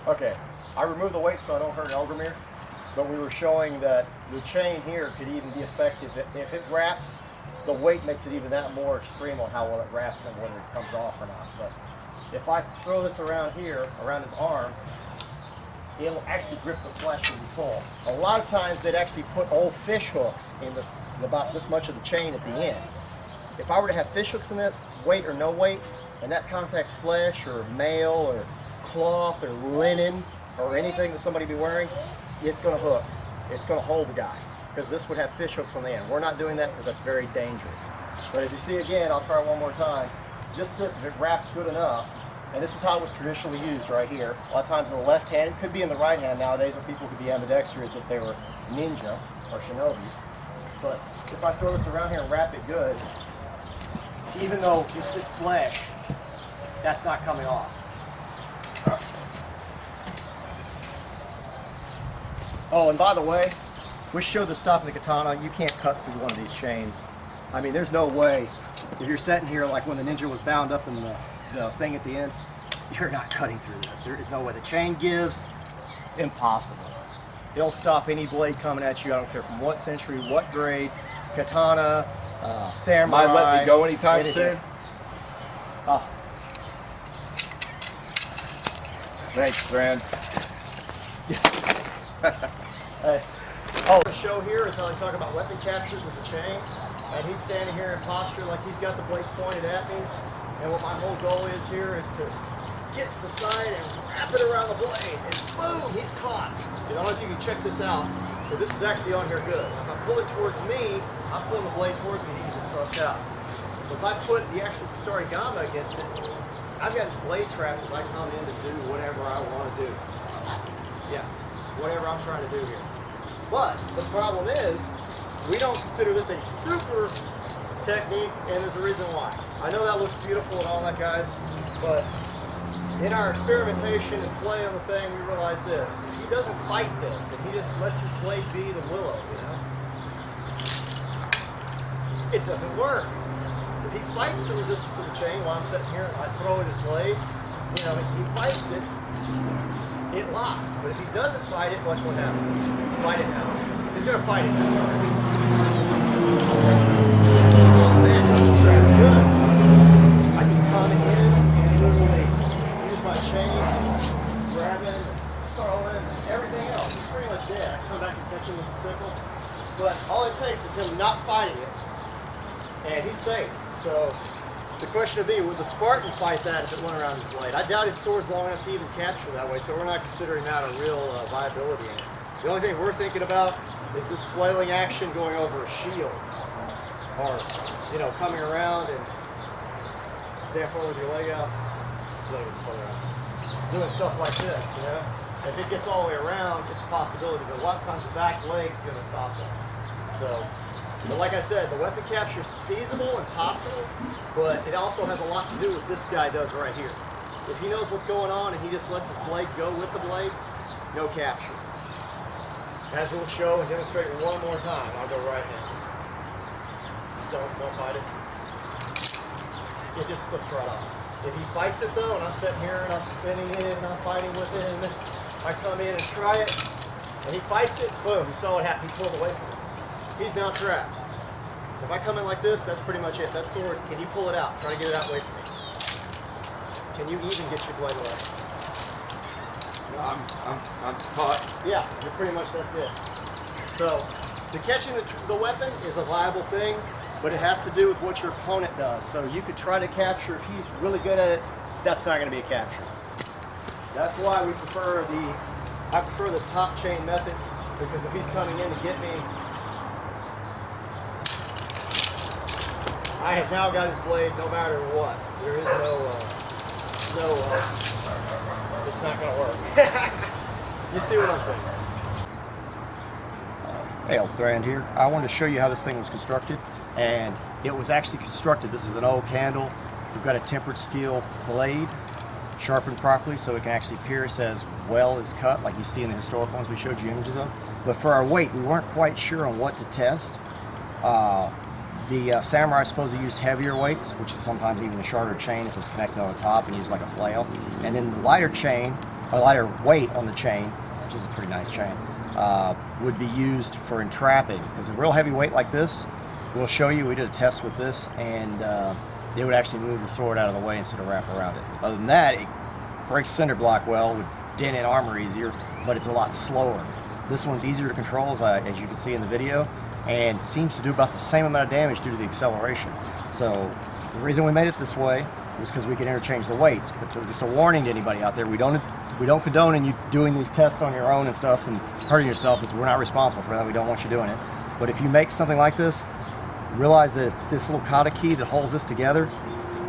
Okay, I removed the weight so I don't hurt Elgramere, but we were showing that the chain here could even be effective. If it wraps, the weight makes it even that more extreme on how well it wraps and whether it comes off or not. But if I throw this around here, around his arm, it'll actually grip the flesh and be full. A lot of times they'd actually put old fish hooks in this, about this much of the chain at the end. If I were to have fish hooks in it, weight or no weight, and that contacts flesh or mail or cloth or linen or anything that somebody be wearing, it's going to hook. It's going to hold the guy because this would have fish hooks on the end. We're not doing that because that's very dangerous. But as you see again, I'll try one more time. Just this, if it wraps good enough, and this is how it was traditionally used right here. A lot of times in the left hand, it could be in the right hand nowadays, where people could be ambidextrous if they were ninja or shinobi. But if I throw this around here and wrap it good, even though it's just flesh, that's not coming off. Oh, and by the way, we showed the stop of the katana. You can't cut through one of these chains. I mean, there's no way. If you're sitting here like when the ninja was bound up in the thing at the end, you're not cutting through this. There is no way. The chain gives, impossible. It'll stop any blade coming at you. I don't care from what century, what grade, katana, samurai. Might let me go anytime soon? Thanks, Thrand. The show here is how they talk about weapon captures with the chain. And he's standing here in posture like he's got the blade pointed at me. And what my whole goal is here is to get to the side and wrap it around the blade. And boom, he's caught. I don't know if you can check this out, but this is actually on here good. If I pull it towards me, I'm pulling the blade towards me, he can just thrust out. But if I put the actual Kusarigama against it, I've got this blade trap as I come in to do whatever I want to do. Yeah, whatever I'm trying to do here. But the problem is, we don't consider this a super technique, and there's a reason why. I know that looks beautiful and all that, guys, but in our experimentation and play on the thing, we realize this. He doesn't fight this, and he just lets his blade be the willow, you know? It doesn't work. If he fights the resistance of the chain while I'm sitting here and I throw at his blade, you know, he fights it, it locks. But if he doesn't fight it, watch what happens. Fight it now. He's going to fight it now, sorry. Oh man, this is really good. I can come in and literally use my chain, grab it, throw in, everything else. He's pretty much dead. I can come back and catch him with the sickle. But all it takes is him not fighting it, and he's safe. So the question would be, would the Spartan fight that if it went around his blade? I doubt his sword's long enough to even capture that way, so we're not considering that a real viability in it. The only thing we're thinking about is this flailing action going over a shield, or, you know, coming around and stand forward with your leg out, doing stuff like this, you know? If it gets all the way around, it's a possibility, but a lot of times the back leg's going to stop that. So, but like I said, the weapon capture is feasible and possible, but it also has a lot to do with this guy does right here. If he knows what's going on and he just lets his blade go with the blade, no capture. As we'll show and demonstrate one more time, I'll go right hand. Just don't fight it. It just slips right off. If he fights it though, and I'm sitting here and I'm spinning it and I'm fighting with it, and then I come in and try it, and he fights it, boom, you saw what happened, he pulled away from it. He's now trapped. If I come in like this, that's pretty much it. That sword, can you pull it out? Try to get it out away from me. Can you even get your blade away? No, I'm caught. Yeah, you're pretty much, that's it. So, the catching the weapon is a viable thing, but it has to do with what your opponent does. So you could try to capture, if he's really good at it, that's not going to be a capture. That's why we prefer I prefer this top chain method, because if he's coming in to get me, I have now got his blade no matter what. There is it's not going to work. You see what I'm saying? Hey, Bit-Thrand here. I wanted to show you how this thing was constructed, and it was actually constructed. This is an oak handle. We've got a tempered steel blade, sharpened properly so it can actually pierce as well as cut, like you see in the historical ones we showed you images of. But for our weight, we weren't quite sure on what to test. The samurai supposedly used heavier weights, which is sometimes even a shorter chain if it's connected on the top and used like a flail. And then the lighter chain, or lighter weight on the chain, which is a pretty nice chain, would be used for entrapping. Because a real heavy weight like this, we'll show you, we did a test with this, and it would actually move the sword out of the way instead of wrap around it. Other than that, it breaks cinder block well, would dent in armor easier, but it's a lot slower. This one's easier to control, as you can see in the video, and seems to do about the same amount of damage due to the acceleration. So the reason we made it this way was because we could interchange the weights. But just a warning to anybody out there, we don't condone you doing these tests on your own and stuff and hurting yourself. We're not responsible for that. We don't want you doing it. But if you make something like this, realize that it's this little kata key that holds this together.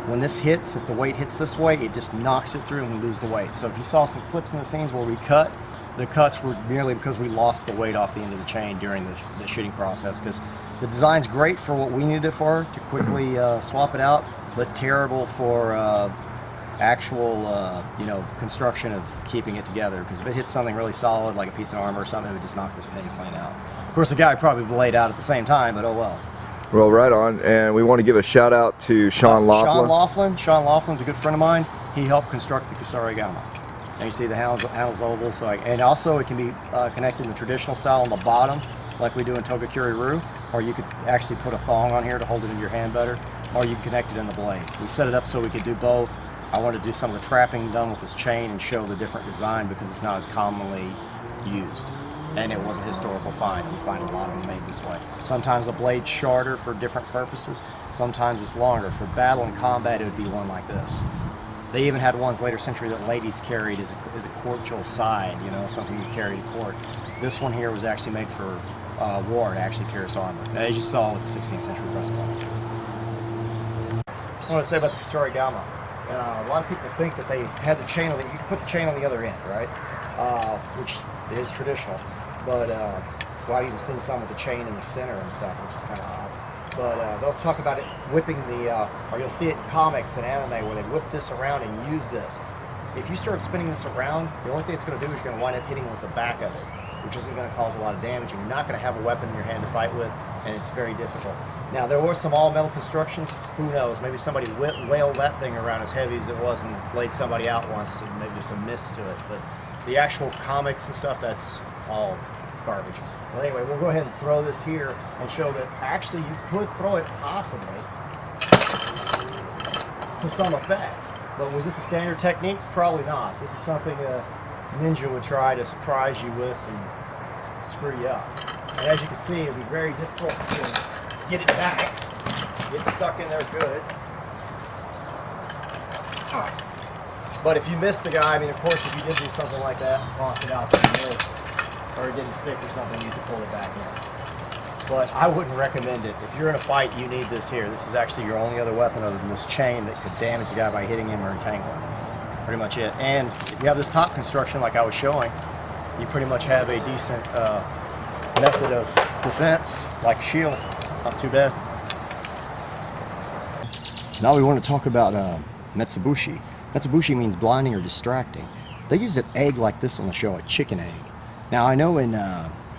When this hits, if the weight hits this way, it just knocks it through and we lose the weight. So if you saw some clips in the scenes where we cut, the cuts were merely because we lost the weight off the end of the chain during the shooting process, because the design's great for what we needed it for, to quickly swap it out, but terrible for actual construction of keeping it together, because if it hits something really solid like a piece of armor or something, it would just knock this penny plane out. Of course the guy probably laid out at the same time, but oh well. Well, right on. And we want to give a shout out to Sean Laughlin. Sean Laughlin's a good friend of mine. He helped construct the Kusarigama. And you see the handle's oval, so and also it can be connected in the traditional style on the bottom, like we do in Togakuri-ryu, or you could actually put a thong on here to hold it in your hand better, or you can connect it in the blade. We set it up so we could do both. I wanted to do some of the trapping done with this chain and show the different design because it's not as commonly used. And it was a historical find. We find a lot of them made this way. Sometimes the blade's shorter for different purposes. Sometimes it's longer. For battle and combat, it would be one like this. They even had ones later century that ladies carried as a courtial side, something you carry to court. This one here was actually made for war to actually pierce armor, as you saw with the 16th century breastplate. I want to say about the Kusarigama. A lot of people think that they had the chain on you can put the chain on the other end, right? Which it is traditional, but I've even seen some with the chain in the center and stuff, which is kind of odd. But they'll talk about it whipping or you'll see it in comics and anime where they whip this around and use this. If you start spinning this around, the only thing it's going to do is you're going to wind up hitting with the back of it, which isn't going to cause a lot of damage, and you're not going to have a weapon in your hand to fight with, and it's very difficult. Now, there were some all-metal constructions. Who knows? Maybe somebody whaled that thing around as heavy as it was and laid somebody out once, and maybe there's some miss to it. But the actual comics and stuff, that's all garbage. Well, anyway, we'll go ahead and throw this here and show that actually you could throw it possibly to some effect. But was this a standard technique? Probably not. This is something a ninja would try to surprise you with and screw you up. And as you can see, it would be very difficult to get it back. Get stuck in there good. But if you miss the guy, of course, if you did do something like that and tossed it out there and missed, or it didn't stick or something, you could pull it back in. But I wouldn't recommend it. If you're in a fight, you need this here. This is actually your only other weapon other than this chain that could damage the guy by hitting him or entangling him. Pretty much it. And if you have this top construction like I was showing, you pretty much have a decent method of defense, like a shield. Not too bad. Now we want to talk about Metsubushi. Metsubushi means blinding or distracting. They use an egg like this on the show, a chicken egg. Now I know in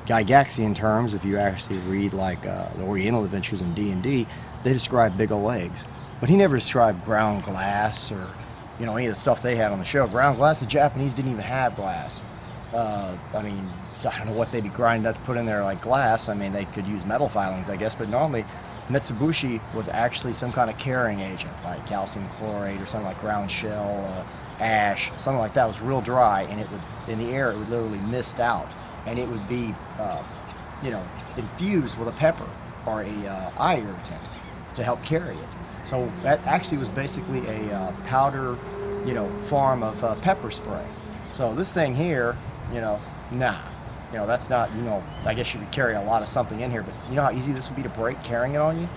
Gygaxian terms, if you actually read like the Oriental Adventures in D&D, they describe big ol' eggs. But he never described ground glass or any of the stuff they had on the show. Ground glass, the Japanese didn't even have glass. I don't know what they'd be grinding up to put in there like glass. They could use metal filings, I guess, but normally Metsubushi was actually some kind of carrying agent, like calcium chloride or something like ground shell, ash, something like that. It was real dry, and it would, in the air, it would literally mist out, and it would be, infused with a pepper or a eye irritant to help carry it. So that actually was basically a powder, form of pepper spray. So this thing here, nah. That's not, I guess you could carry a lot of something in here, but you know how easy this would be to break carrying it on you?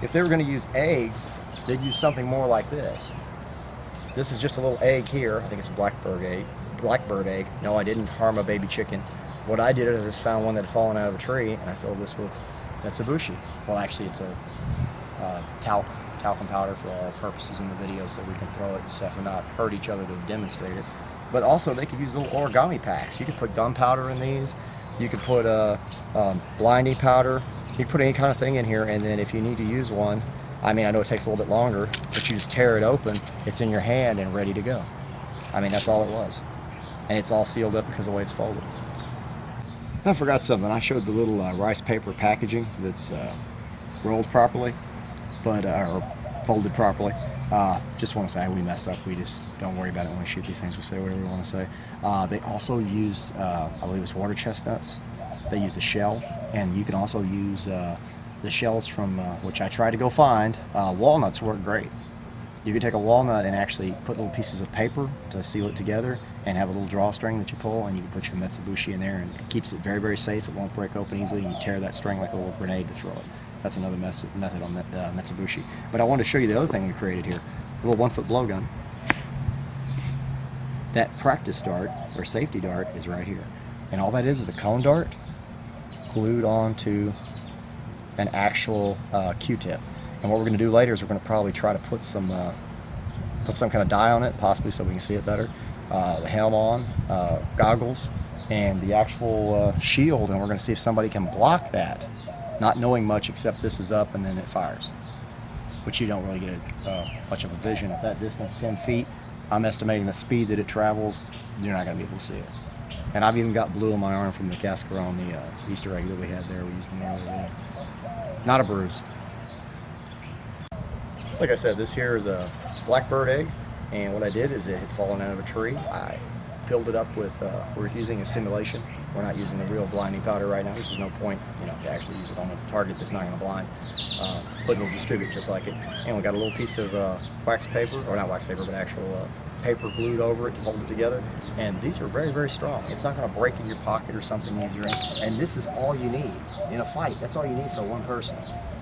If they were going to use eggs, they'd use something more like this. This is just a little egg here. I think it's a blackbird egg. No, I didn't harm a baby chicken. What I did is I just found one that had fallen out of a tree, and I filled this with Metsubushi. Well, actually, it's a talcum powder for all purposes in the video, so we can throw it and stuff and not hurt each other to demonstrate it. But also, they could use little origami packs. You could put gunpowder in these. You could put blinding powder. You can put any kind of thing in here, and then if you need to use one, I mean, I know it takes a little bit longer, but you just tear it open, it's in your hand and ready to go. I mean, that's all it was. And it's all sealed up because of the way it's folded. I forgot something. I showed the little rice paper packaging that's rolled properly, but or folded properly. Just want to say we mess up. We just don't worry about it when we shoot these things. We say whatever we want to say. They also use, I believe it's water chestnuts. They use the shell, and you can also use the shells from, which I tried to go find. Walnuts work great. You can take a walnut and actually put little pieces of paper to seal it together and have a little drawstring that you pull, and you can put your Metsubushi in there, and it keeps it very, very safe. It won't break open easily. You can tear that string like a little grenade to throw it. That's another method on Metsubushi. But I wanted to show you the other thing we created here. A little 1-foot blowgun. That practice dart, or safety dart, is right here. And all that is a cone dart glued onto an actual Q-tip. And what we're going to do later is we're going to probably try to put some kind of dye on it, possibly so we can see it better. The helm on, goggles, and the actual shield, and we're going to see if somebody can block that, not knowing much except this is up and then it fires, which you don't really get much of a vision at that distance, 10 feet. I'm estimating the speed that it travels, you're not going to be able to see it. And I've even got blue on my arm from the cascarone, the Easter egg that we had there. We used them earlier. Not a bruise. Like I said, this here is a blackbird egg, and what I did is it had fallen out of a tree. I filled it up with, we're using a simulation. We're not using the real blinding powder right now. There's no point, to actually use it on a target that's not going to blind, but it'll distribute just like it. And we got a little piece of wax paper, or not wax paper, but actual paper glued over it to hold it together. And these are very, very strong. It's not going to break in your pocket or something easier. And this is all you need in a fight. That's all you need for one person.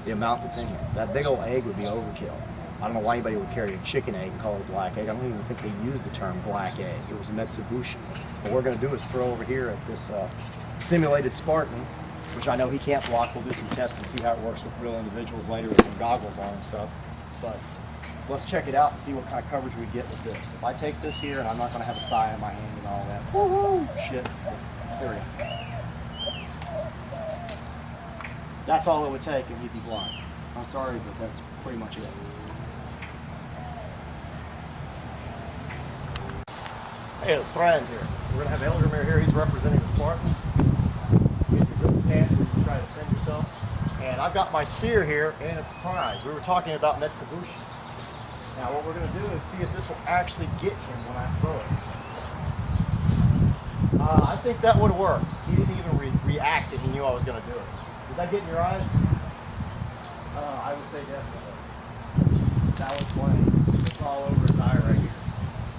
The amount that's in here. That big old egg would be overkill. I don't know why anybody would carry a chicken egg and call it a black egg. I don't even think they used the term black egg. It was Metsubushi. What we're going to do is throw over here at this simulated Spartan, which I know he can't block. We'll do some tests and see how it works with real individuals later with some goggles on and stuff. But let's check it out and see what kind of coverage we get with this. If I take this here, and I'm not going to have a sight in my hand and all that. Woo-hoo! Shit. There we go. That's all it would take and you'd be blind. I'm sorry, but that's pretty much it. Hey, Bit-Thrand here. We're going to have Eldermere here. He's representing the Spartan. Get your good stance where you can try to defend yourself. And I've got my spear here and a surprise. We were talking about Metsubushi. Now what we're going to do is see if this will actually get him when I throw it. I think that would have worked. He didn't even react and he knew I was going to do it. Did that get in your eyes? I would say definitely. That was plenty. It's all over his eye right here.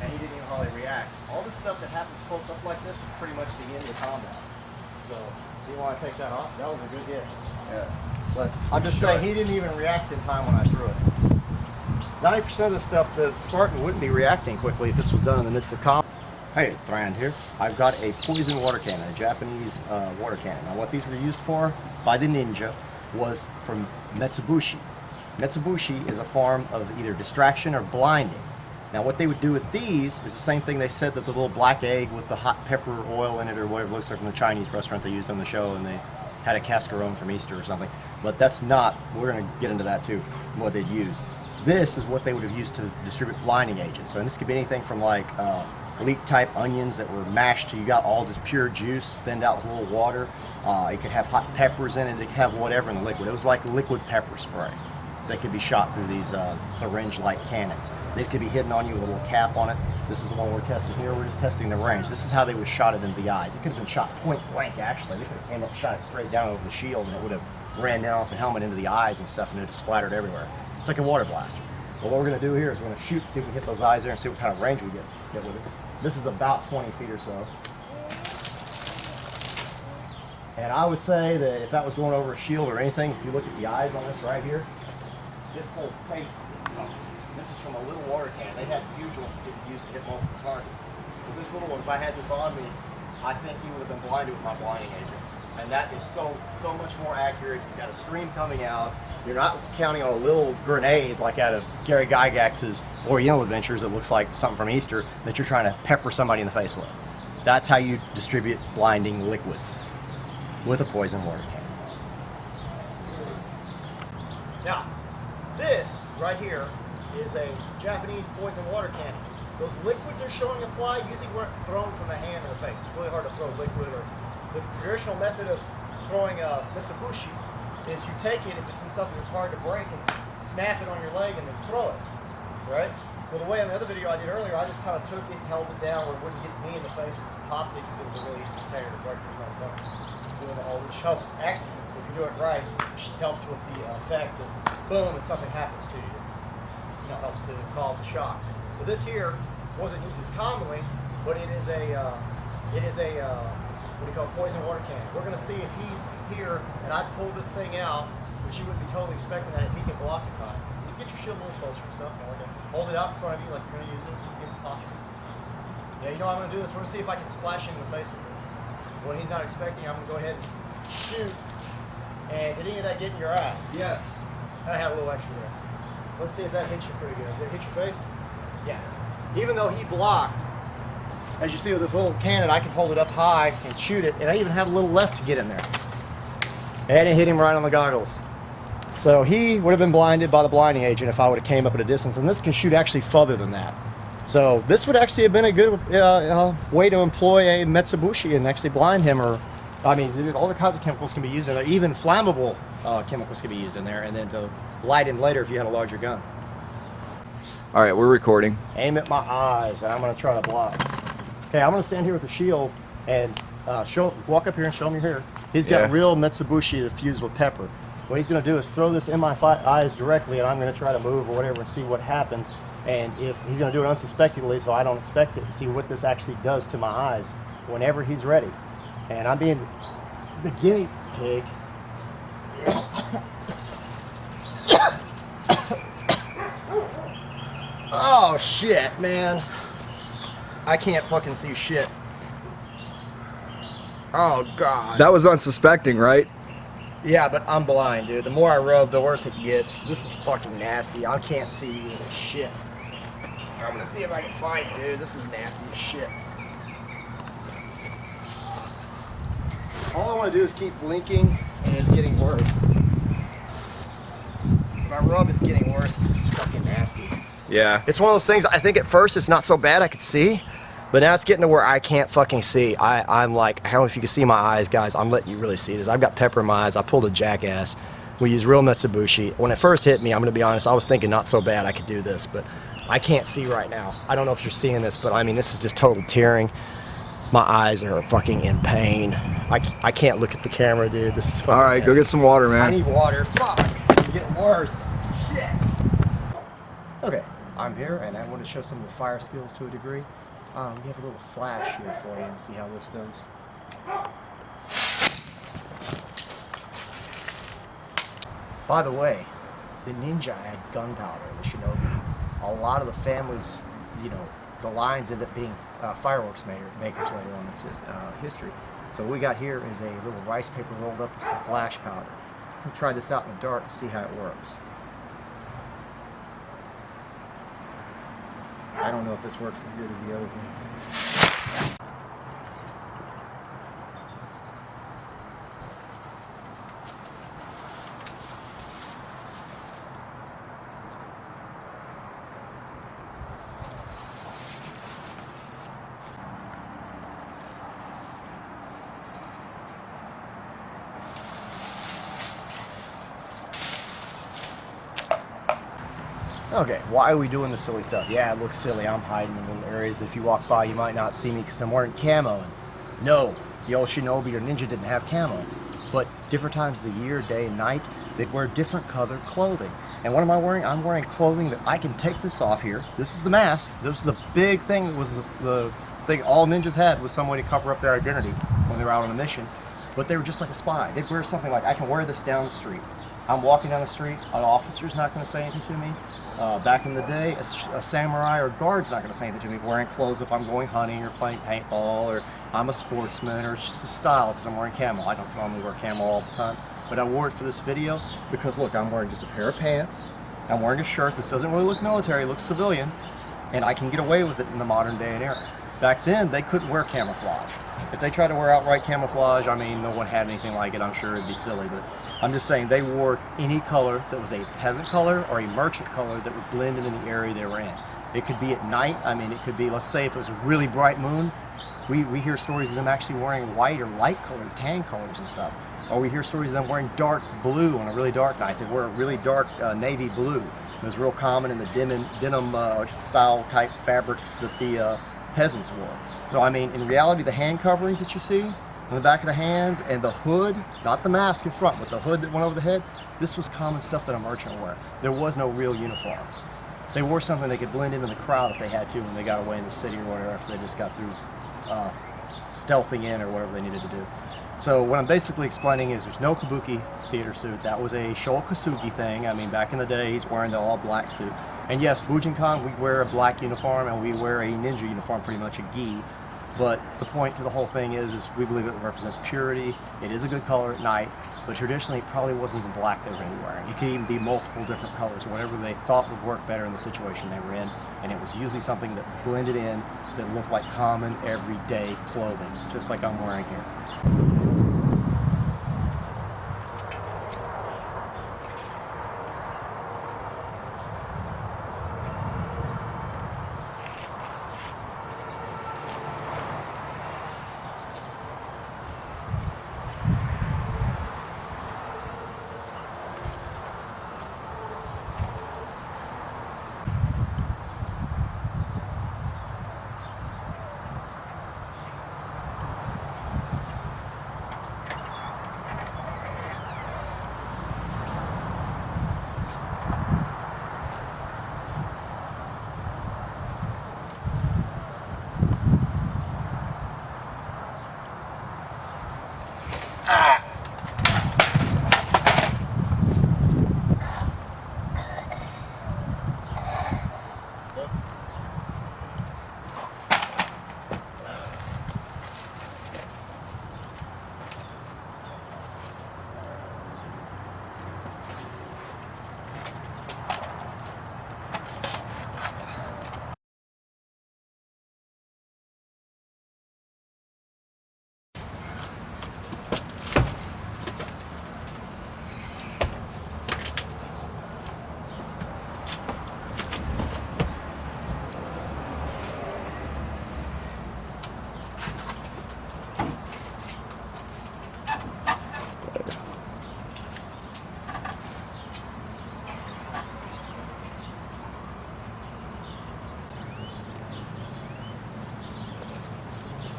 And he didn't even hardly react. All this stuff that happens close up like this is pretty much the end of combat. So, do you want to take that off? That was a good hit. Yeah. But I'm just saying he didn't even react in time when I threw it. 90% of the stuff, the Spartan wouldn't be reacting quickly if this was done in the midst of combat. Hey, Bit-Thrand here. I've got a poison water cannon, a Japanese water cannon. Now what these were used for by the ninja was from Metsubushi. Metsubushi is a form of either distraction or blinding. Now what they would do with these is the same thing they said that the little black egg with the hot pepper oil in it or whatever it looks like from the Chinese restaurant they used on the show, and they had a cascarone from Easter or something. But that's not, we're going to get into that too, what they'd use. This is what they would have used to distribute blinding agents. So this could be anything from like leek type onions that were mashed till you got all this pure juice thinned out with a little water. It could have hot peppers in it. It could have whatever in the liquid. It was like liquid pepper spray that could be shot through these syringe-like cannons. These could be hidden on you with a little cap on it. This is the one we're testing here. We're just testing the range. This is how they would have shot it into the eyes. It could have been shot point blank, actually. They could have came up, shot it straight down over the shield, and it would have ran down off the helmet into the eyes and stuff, and it would have splattered everywhere. It's like a water blaster. But what we're going to do here is we're going to shoot, see if we can hit those eyes there, and see what kind of range we get with it. This is about 20 feet or so. And I would say that if that was going over a shield or anything, if you look at the eyes on this right here, this whole face is covered. This is from a little water cannon. They had huge ones that could be used to hit multiple targets. But this little one, if I had this on me, I think he would have been blinded with my blinding agent. And that is so much more accurate. You've got a stream coming out. You're not counting on a little grenade like out of Gary Gygax's Oriental Adventures that looks like something from Easter that you're trying to pepper somebody in the face with. That's how you distribute blinding liquids with a poison water cannon. Now, this right here is a Japanese poison water cannon. Those liquids are showing apply usually weren't thrown from the hand or the face. It's really hard to throw liquid. Or the traditional method of throwing a Metsubushi is you take it if it's in something that's hard to break and snap it on your leg and then throw it, right? Well, the way in the other video I did earlier, I just kind of took it and held it down where it wouldn't get me in the face and just popped it because it was a really easy tear to break. There's no point doing it all, which helps actually, if you do it right, helps with the effect of boom and something happens to you. You know, helps to cause the shock. But this here wasn't used as commonly, but it is a what do you call it, poison water cannon. We're going to see if he's here and I pull this thing out, which you wouldn't be totally expecting that if he can block it time. You can get your shield a little closer and stuff. You know, hold it out in front of you like you're going to use it. You can get the posture. Yeah, you know I'm going to do this. We're going to see if I can splash him in the face with this. When he's not expecting, I'm going to go ahead and shoot. And did any of that get in your eyes? Yes. I have a little extra there. Let's see if that hits you pretty good. Did it hit your face? Yeah. Even though he blocked, as you see with this little cannon, I can hold it up high and shoot it, and I even have a little left to get in there. And it hit him right on the goggles. So he would have been blinded by the blinding agent if I would have came up at a distance, and this can shoot actually further than that. So this would actually have been a good way to employ a Metsubushi and actually blind him, or, I mean, all the kinds of chemicals can be used in there, even flammable chemicals can be used in there, and then to light him later if you had a larger gun. All right, we're recording. Aim at my eyes, and I'm going to try to block. Okay, I'm going to stand here with the shield and walk up here and show him you're here. He's got real Metsubushi that fused with pepper. What he's going to do is throw this in my eyes directly, and I'm going to try to move or whatever and see what happens. And if he's going to do it unsuspectingly, so I don't expect it, and see what this actually does to my eyes whenever he's ready. And I'm being the guinea pig. Oh shit, man. I can't fucking see shit. Oh god. That was unsuspecting, right? Yeah, but I'm blind, dude. The more I rub, the worse it gets. This is fucking nasty. I can't see shit. I'm gonna see if I can find it, dude. This is nasty as shit. All I want to do is keep blinking, and it's getting worse. If I rub, it's getting worse. This is fucking nasty. Yeah. It's one of those things, I think at first it's not so bad I could see, but now it's getting to where I can't fucking see. I'm like, I don't know if you can see my eyes, guys. I'm letting you really see this. I've got pepper in my eyes. I pulled a jackass. We use real Metsubushi. When it first hit me, I'm going to be honest, I was thinking not so bad I could do this, but I can't see right now. I don't know if you're seeing this, but I mean, this is just total tearing. My eyes are fucking in pain. I can't look at the camera, dude. This is fucking All right, nasty. go get some water, man. I need water. Fuck. It's getting worse. Shit. Okay, I'm here, and I want to show some of the fire skills to a degree. We have a little flash here for you and see how this does. By the way, the ninja had gunpowder, the shinobi. A lot of the families, you know, the lines end up being fireworks makers later on in history. So what we got here is a little rice paper rolled up with some flash powder. We'll try this out in the dark and see how it works. I don't know if this works as good as the other thing. Okay, why are we doing this silly stuff? Yeah, it looks silly. I'm hiding in little areas. If you walk by, you might not see me because I'm wearing camo. No, the old shinobi or ninja didn't have camo. But different times of the year, day and night, they'd wear different colored clothing. And what am I wearing? I'm wearing clothing that I can take this off here. This is the mask. This is the big thing that was the thing all ninjas had, was some way to cover up their identity when they were out on a mission. But they were just like a spy. They'd wear something like, I can wear this down the street. I'm walking down the street, an officer's not going to say anything to me. Back in the day, a samurai or guard's not going to say anything to me. Wearing clothes if I'm going hunting or playing paintball, or I'm a sportsman, or it's just a style because I'm wearing camo. I don't normally wear camo all the time, but I wore it for this video because look, I'm wearing just a pair of pants. I'm wearing a shirt. This doesn't really look military, it looks civilian, and I can get away with it in the modern day and era. Back then, they couldn't wear camouflage. If they tried to wear outright camouflage, I mean, no one had anything like it. I'm sure it'd be silly, but I'm just saying they wore any color that was a peasant color or a merchant color that would blend into the area they were in. It could be at night. I mean, it could be, let's say if it was a really bright moon, we hear stories of them actually wearing white or light colored, tan colors and stuff. Or we hear stories of them wearing dark blue on a really dark night. They wear a really dark navy blue. It was real common in the denim style type fabrics that the peasants wore. So I mean, in reality, the hand coverings that you see on the back of the hands and the hood, not the mask in front, but the hood that went over the head, this was common stuff that a merchant wore. There was no real uniform. They wore something they could blend into the crowd if they had to when they got away in the city or whatever, after they just got through stealthing in or whatever they needed to do. So what I'm basically explaining is there's no kabuki theater suit. That was a Sho Kosugi thing. I mean, back in the day, he's wearing the all-black suit. And yes, Bujinkan, we wear a black uniform and we wear a ninja uniform, pretty much a gi. But the point to the whole thing is we believe it represents purity. It is a good color at night, but traditionally it probably wasn't even black they were going to be wearing. It could even be multiple different colors, whatever they thought would work better in the situation they were in. And it was usually something that blended in, that looked like common, everyday clothing, just like I'm wearing here.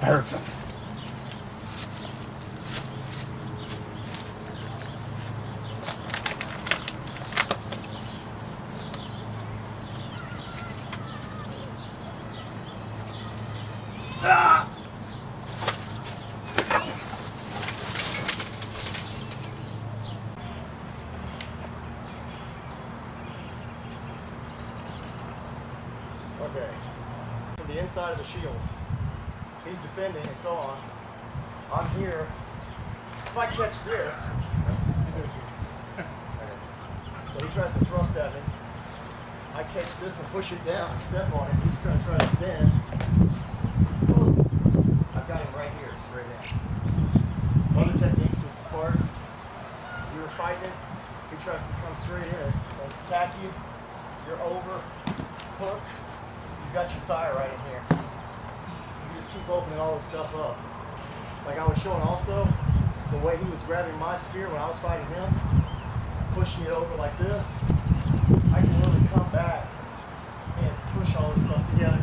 I heard something. Ah! Okay. From the inside of the shield. He's defending and so on. I'm here. If I catch this, so he tries to thrust at me. I catch this and push it down and step on it. He's going to try to bend. I've got him right here, straight in. Other techniques with the Spartan. You were fighting it. He tries to come straight in, attack you. You're over, hooked. You've got your thigh right in here. Just keep opening all this stuff up. Like I was showing also, the way he was grabbing my spear when I was fighting him, pushing it over like this, I can really come back and push all this stuff together.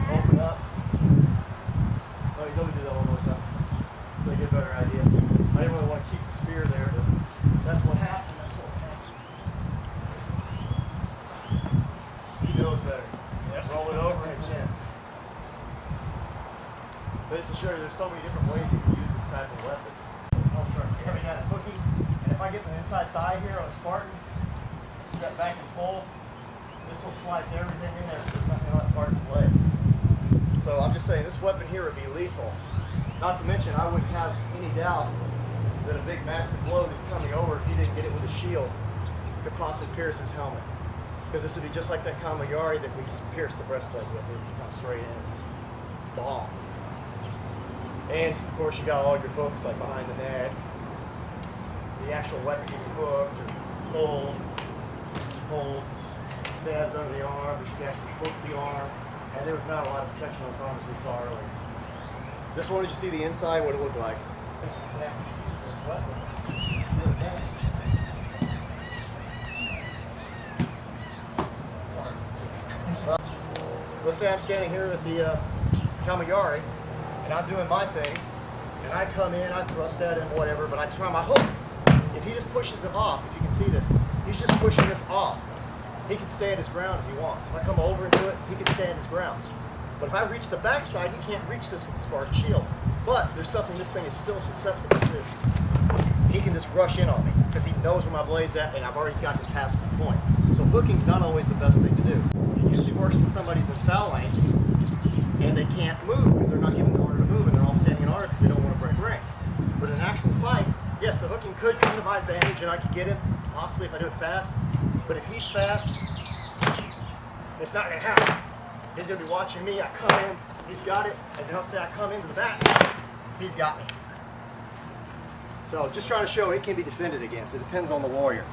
Open up. Let me do that one more time so you get a better idea. I didn't really want to keep the spear there, but that's what happened. That's what happened. He knows better. Yeah. Roll it over and it's in. But this will show you there's so many different ways you can use this type of weapon. Oh, sorry. Here we got a hooky. And if I get the inside thigh here on a Spartan, step back and pull, this will slice everything in there because there's nothing on that Spartan's leg. So I'm just saying this weapon here would be lethal. Not to mention, I wouldn't have any doubt that a big massive blow that's coming over, if he didn't get it with a shield, could possibly pierce his helmet. Because this would be just like that Kamayari that we just pierced the breastplate with. It would come straight in and just bomb. And of course you got all your hooks like behind the neck, the actual weapon can be hooked or pulled, stabs under the arm, but you can actually hook the arm, and there was not a lot of protection on those arms we saw earlier. This one, did you see the inside, what it looked like? You can actually use this weapon to your advantage. Let's say I'm standing here at the Kamayari, and I'm doing my thing, and I come in, I thrust at him, whatever, but I try my hook. If he just pushes it off, if you can see this, he's just pushing this off. He can stand his ground if he wants. If I come over and do it, he can stand his ground. But if I reach the backside, he can't reach this with the Spartan shield. But there's something this thing is still susceptible to. He can just rush in on me, because he knows where my blade's at, and I've already gotten past my point. So hooking's not always the best thing to do. It usually works when somebody's in phalanx, and they can't move because they're not given the order to move, and they're all standing in order because they don't want to break ranks. But in an actual fight, yes, the hooking could come to my advantage, and I could get him, possibly if I do it fast. But if he's fast, it's not going to happen. He's going to be watching me, I come in, he's got it, and then I'll say I come into the back, he's got me. So just trying to show it can be defended against. It depends on the warrior.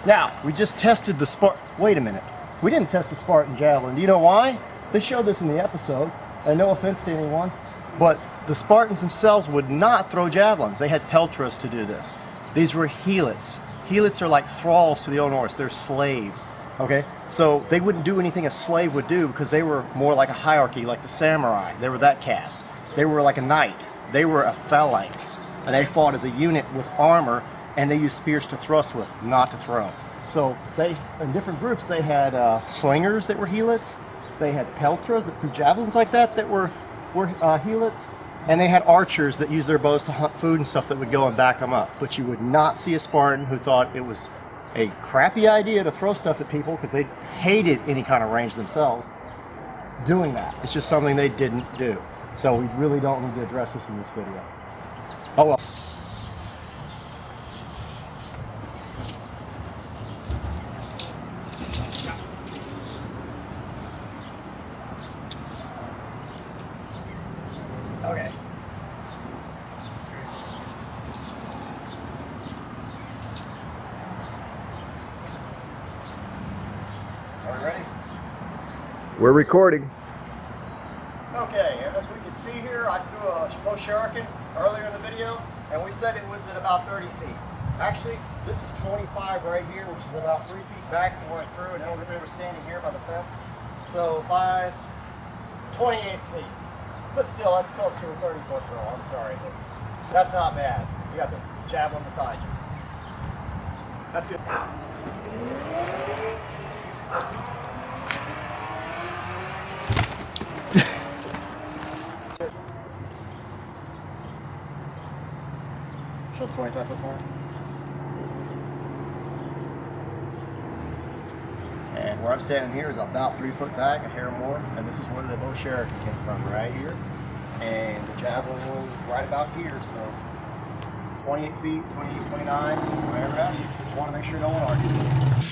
Now, we just tested the Spartan. Wait a minute. We didn't test the Spartan javelin. Do you know why? They showed this in the episode, and no offense to anyone, but the Spartans themselves would not throw javelins. They had peltras to do this. These were helots. Helots are like thralls to the old Norse. They're slaves. Okay? So they wouldn't do anything a slave would do because they were more like a hierarchy, like the samurai. They were that caste. They were like a knight. They were a phalanx. And they fought as a unit with armor, and they used spears to thrust with, not to throw. So they, in different groups, they had slingers that were helots. They had peltras that threw javelins like that were helots. And they had archers that used their bows to hunt food and stuff that would go and back them up. But you would not see a Spartan who thought it was a crappy idea to throw stuff at people, because they hated any kind of range themselves, doing that. It's just something they didn't do. So we really don't need to address this in this video. Oh well. Okay. Are we ready? We're recording. Okay, and as we can see here, I threw a bow shuriken earlier in the video, and we said it was at about 30 feet. Actually, this is 25 right here, which is about 3 feet back from where I threw, and Elder River standing here by the fence. So 28 feet. But still, that's close to a 30-foot throw. I'm sorry, but that's not bad. You got the javelin beside you. That's good. Show the 25-foot mark. And where I'm standing here is about 3 foot back, a hair more, and this is where the bow shuriken came from, right here. And the javelin was right about here, so 28 feet, 28, 29, right around here. Just want to make sure no one argues.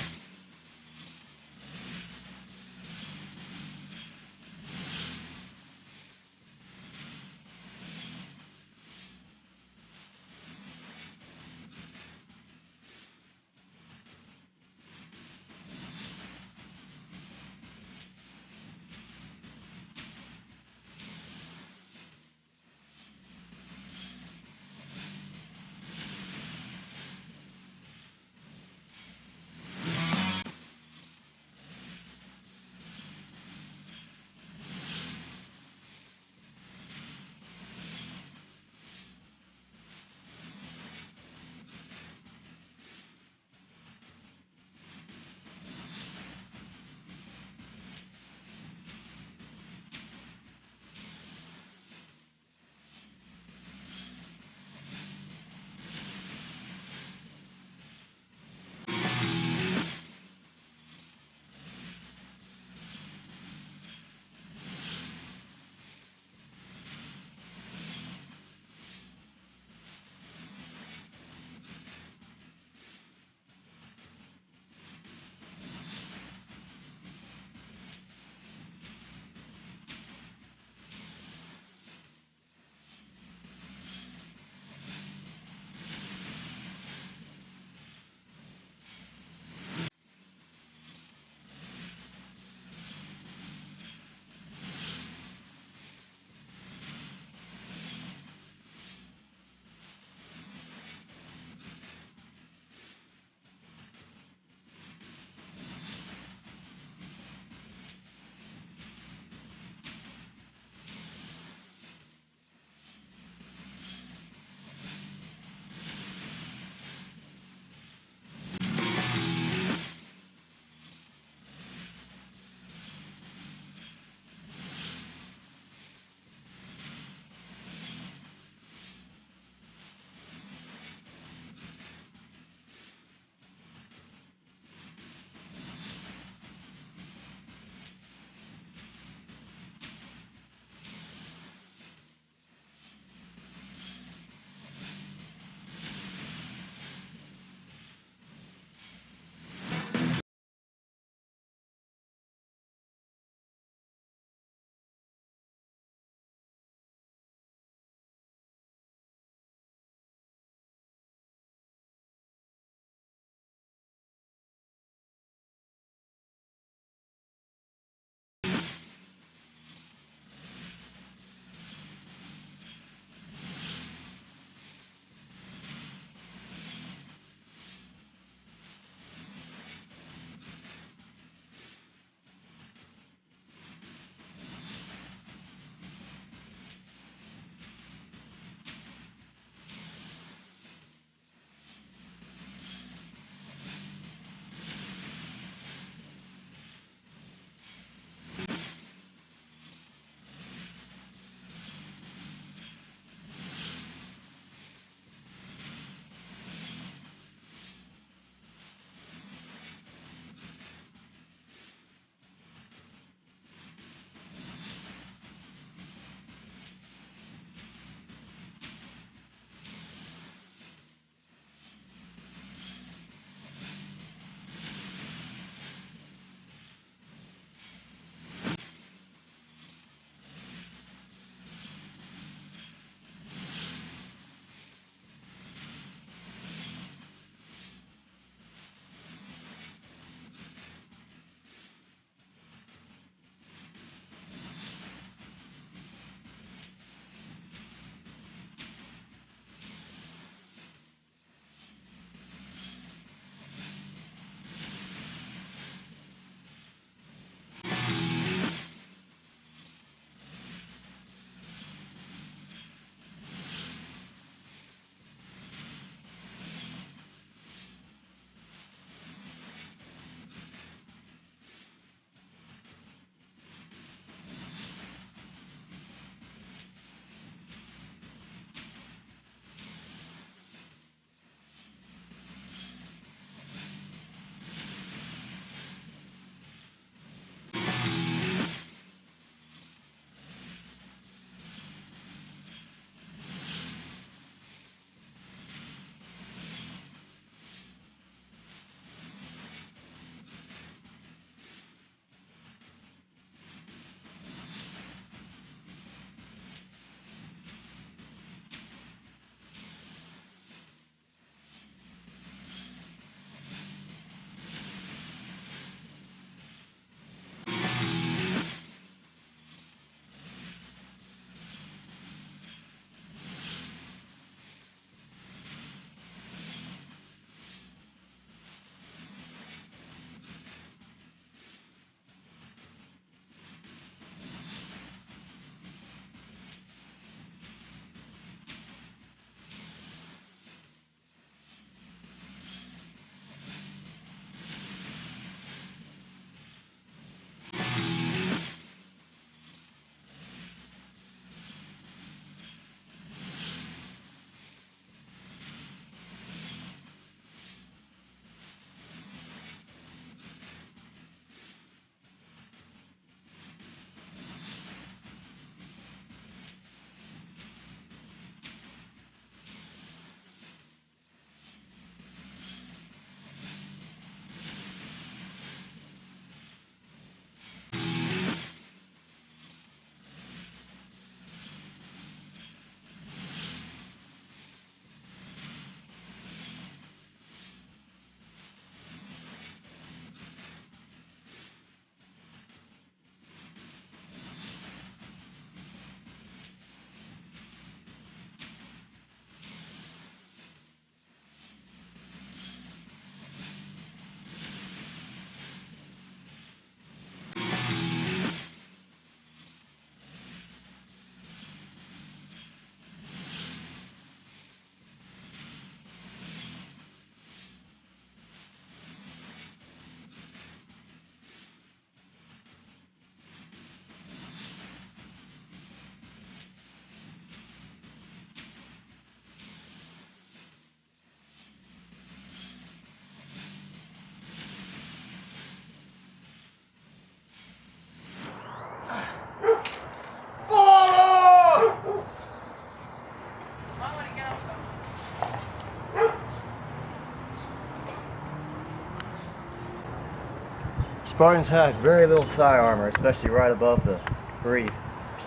Spartans had very little thigh armor, especially right above the greave.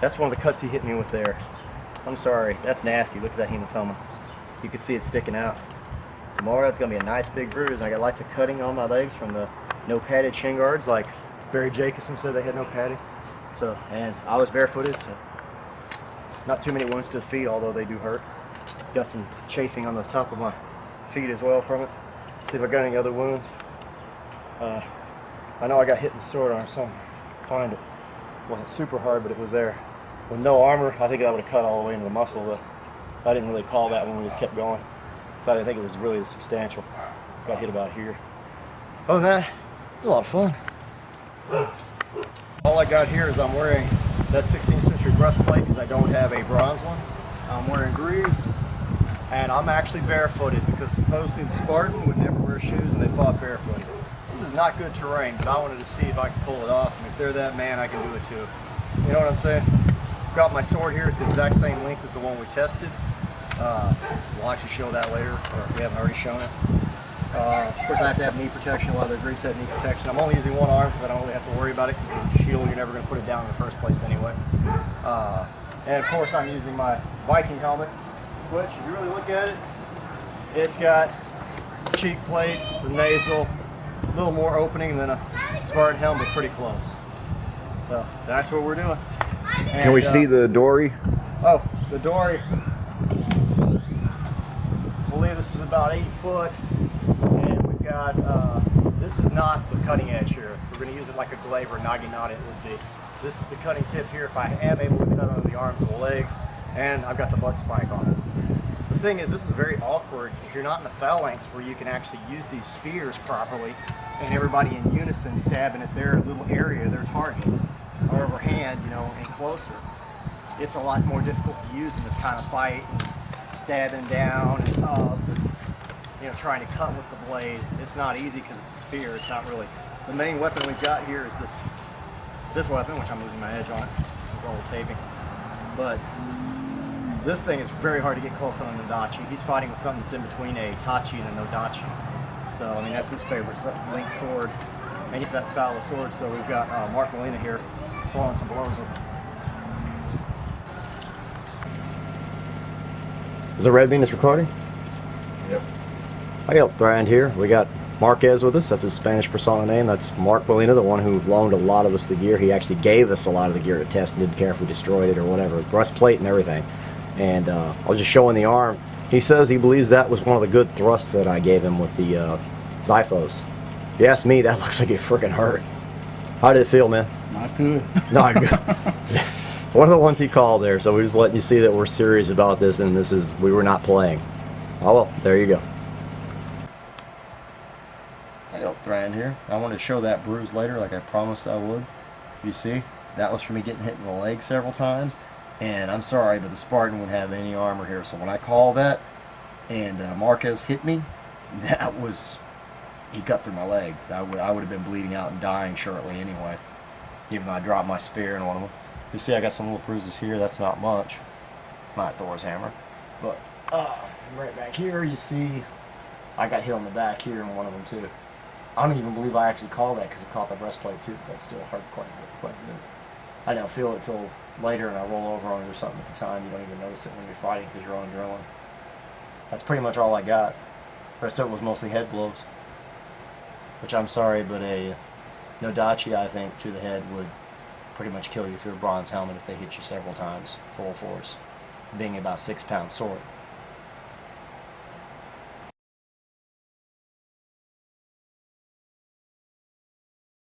That's one of the cuts he hit me with there. I'm sorry, that's nasty. Look at that hematoma. You can see it sticking out. Tomorrow it's going to be a nice big bruise. I got lots of cutting on my legs from the no padded shin guards, like Barry Jacobson said they had no padding. So, and I was barefooted, so not too many wounds to the feet, although they do hurt. Got some chafing on the top of my feet as well from it. See if I got any other wounds. I know I got hit in the sword arm, so find it. Wasn't super hard, but it was there. With no armor, I think that would have cut all the way into the muscle, but I didn't really call that when we just kept going. So I didn't think it was really substantial. Got hit about here. Other than that, it was a lot of fun. All I got here is I'm wearing that 16th century breastplate because I don't have a bronze one. I'm wearing greaves, and I'm actually barefooted because supposedly the Spartan would never wear shoes and they fought barefooted. This is not good terrain, but I wanted to see if I could pull it off, and if they're that man, I can do it too. You know what I'm saying? Got my sword here. It's the exact same length as the one we tested. We'll actually show that later, or if we haven't already shown it. Of course, I have to have knee protection. A lot of their greaves have knee protection. I'm only using one arm because I don't really have to worry about it because the shield, you're never going to put it down in the first place anyway. And of course, I'm using my Viking helmet, which, if you really look at it, it's got cheek plates, the nasal, a little more opening than a Spartan helmet, pretty close. So that's what we're doing. And, can we see the dory? Oh, the dory. I believe this is about 8 foot, and we've got, this is not the cutting edge here. We're going to use it like a glaive or naginata it would be. This is the cutting tip here if I am able to cut under the arms and the legs, and I've got the butt spike on it. The thing is, this is very awkward if you're not in the phalanx where you can actually use these spears properly and everybody in unison stabbing at their little area, their target. However, hand, you know, and closer. It's a lot more difficult to use in this kind of fight, and stabbing down and up, and, you know, trying to cut with the blade. It's not easy because it's a spear. It's not really. The main weapon we've got here is this weapon, which I'm losing my edge on it. It's all taping. But this thing is very hard to get close on a Nodachi. He's fighting with something that's in between a Tachi and a Nodachi. So, I mean, that's his favorite length sword. And get that style of sword. So we've got Mark Molina here throwing some blows with it. Is the red bean is recording? Yep. I got Thrand here. We got Marquez with us. That's his Spanish persona name. That's Mark Molina, the one who loaned a lot of us the gear. He actually gave us a lot of the gear to test and didn't care if we destroyed it or whatever. Breastplate and everything. And I was just showing the arm. He says he believes that was one of the good thrusts that I gave him with the Xiphos. If you ask me, that looks like it freaking hurt. How did it feel, man? Not good. Not good. It's one of the ones he called there, so we're just letting you see that we're serious about this, and we were not playing. Oh well, there you go. I got Thrand here. I want to show that bruise later like I promised I would. You see, that was from me getting hit in the leg several times, and I'm sorry, but the Spartan wouldn't have any armor here, so when I call that, and Marquez hit me, that was, he cut through my leg. I would have been bleeding out and dying shortly anyway, even though I dropped my spear in one of them. You see I got some little bruises here, that's not much. My Thor's hammer. But right back here you see I got hit on the back here in one of them too. I don't even believe I actually called that because it caught the breastplate too. That still hurt quite a bit. I don't feel it till later and I roll over on it or something at the time. You don't even notice it when you're fighting because you're on adrenaline. That's pretty much all I got. The rest of it was mostly head blows. Which I'm sorry, but a Nodachi I think to the head would pretty much kill you through a bronze helmet if they hit you several times, full force, being about 6-pound sword.